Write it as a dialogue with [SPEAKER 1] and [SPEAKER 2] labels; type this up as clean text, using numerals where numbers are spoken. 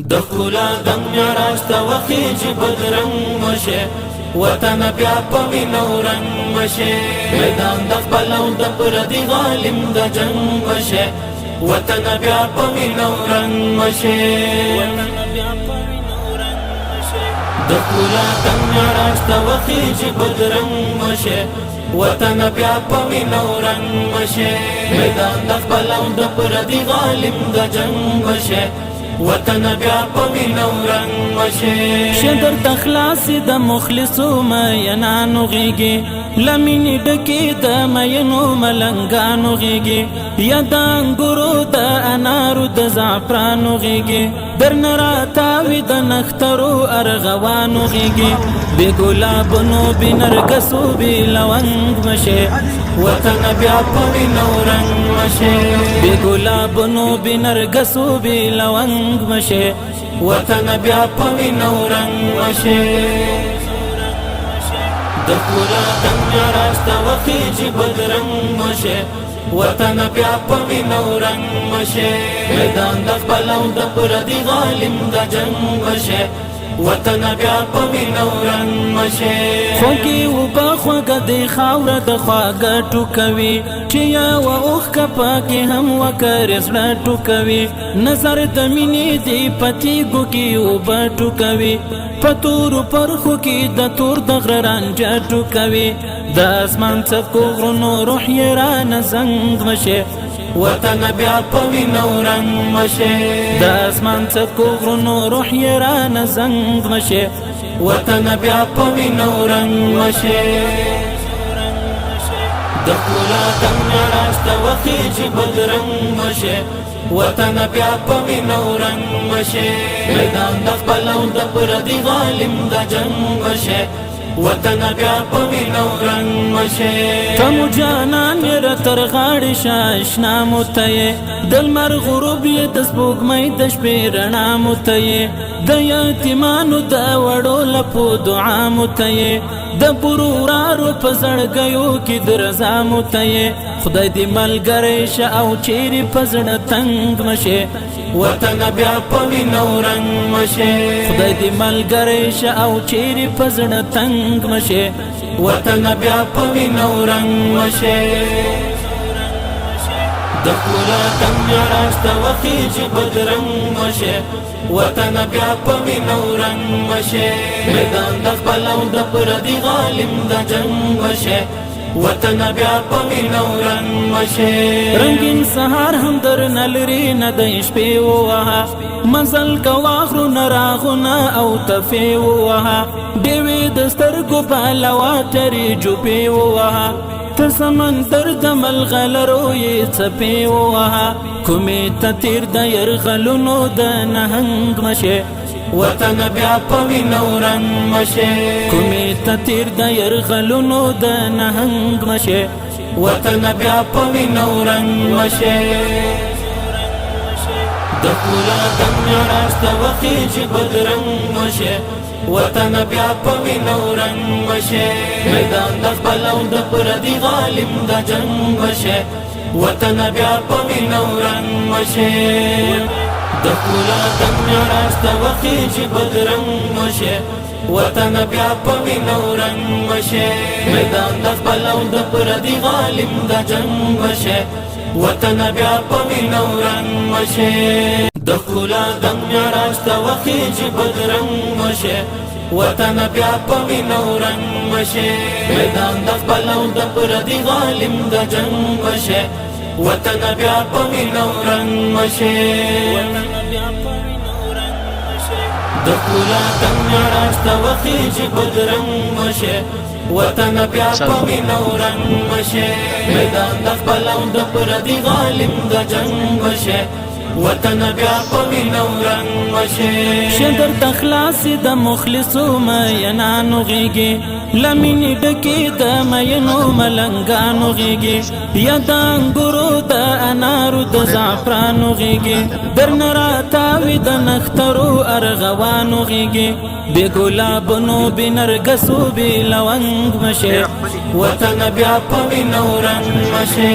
[SPEAKER 1] دخولا دم راست وخیج بدرنگ مشه وطن بیا پوی نورنگ مشه میدان د خپل او د پردي غالم د جنگ مشه وطن بیا پوی نورنگ مشه دخولا دم راست وخیج بدرنگ مشه وطن بیا پوی نورنگ مشه میدان د خپل او د پردي غالم د جنگ مشه وطن بیا پوی نورنگ مشه
[SPEAKER 2] شدر تخلاص د مخلصو مینانو غیږي لمینې ډکې د مینو ملنګانو غیږي یا د انګورو د انارو د زعفرانو غیږي درنه راتاوي د نخترو ارغوانو غیږي بې ګلابونو بې نرګسو بې لونګ مشه
[SPEAKER 1] وطن بیا پوی نورنگ مشه
[SPEAKER 2] بې ګلابونو بې نرګسو بې لونګ مشه
[SPEAKER 1] وطن بیا پوی نورنگ مشه دخولا دم راست وخیج بدرنگ مشه وطن بیا پوی نورنگ مشه میدان د خپل او د پردي غالم د جنگ مشه وطن بیا پوی نورنگ مشه
[SPEAKER 2] خوږې اوبه خوږه د خاوره د خواږه ټوکوي چې یوه اوښکه پکې هم وکرې زړه ټوکوي نظر د مینې دی په تیږو کې اوبه ټوکوي په تورو پرخو کې د تور د غره رانجه ټوکوي د اسمان څپو غرونو روح یې رانه زنګ مشه
[SPEAKER 1] وطن بیا پوی نورنگ مشه
[SPEAKER 2] د اسمان څپو غرونو روح یې رانه زنګ مشه
[SPEAKER 1] وطن بیا پوی نورنگ مشه دخولا دم راست وخیج بدرنگ مشه وطن بیا پوی نورنگ مشه میدان د خپل او د پردي غالم د جنگ مشه وطن بیا پوی نورنگ مشه
[SPEAKER 2] تمو جانان یې تر غاړې شاشنا متې د لمر غروب یې د سپوږمۍ د شپې رڼا متې د یتیمانو د وړو لپو دعا متې د برورارو په زړګیو کې د رضا متې خدای دې ملګری شه او چیرې په زړه تنګ مشه
[SPEAKER 1] وطن بیا پوی نورنگ مشه
[SPEAKER 2] خدای دې ملګری شه او چیرې په زړه تنګ مشه
[SPEAKER 1] وطن بیا پوی نورنگ مشه دخولا دم راست وخیج بدرنگ مشه وطن بیا پوی نورنگ مشه میدان د خپل او د پردي غالم د جنگ مشه وطن بیا پوی نورنگ مشه
[SPEAKER 2] رنگین سهار هم در نلری نه د شپې ووهه مزل کوا غرونه راغونه او تفې ووهه ډېوې د سترګو په لواترې جوپې ووهه ته سمندر د ملغلرو یې څپې ووهه کومې ته تیر د یرغلونو د نهنګ مشه
[SPEAKER 1] وطن بیا پوی نورنگ مشه
[SPEAKER 2] کومې ته تیر د یرغلونو د نهنګ مشه
[SPEAKER 1] وطن بیا پوی نورنگ مشه دخولا دم راست وخیج بدرنگ مشه وطن بیا پوی نورنگ مشه میدان د خپل او د پردي غالم د جنگ مشه وطن بیا پوی نورنگ مشه دخولا دم راست وخیج بدرنگ مشه وطن بیا پوی نورنگ مشه میدان د خپل او د پردي غالم د جنگ مشه وطن بیا پوی نورنگ مشه دخولا دم راست وخیج بدرنگ مشه وطن بیا پوی نورنگ مشه میدان د خپل او د پردي غالم د جنگ مشه وطن بیا پوی نورنگ مشه دخولا دم راست وخیج بدرنگ مشه وطن بیا پوی نورنگ مشه میدان د خپل او د پردي غالم د جنگ مشه وطن بیا پوی نورنگ مشه
[SPEAKER 2] شدر تخلاص د مخلصو مینانو غیږي لمینې ډکې د مینو ملنګانو غیږي یا د انګورو د انارو د زعفرانو غیږي درنه راتاوي د نخترو ارغوانو غیږي بې ګلابونو بې نرګسو بې لونګ مشه
[SPEAKER 1] وطن بیا پوی نورنگ مشه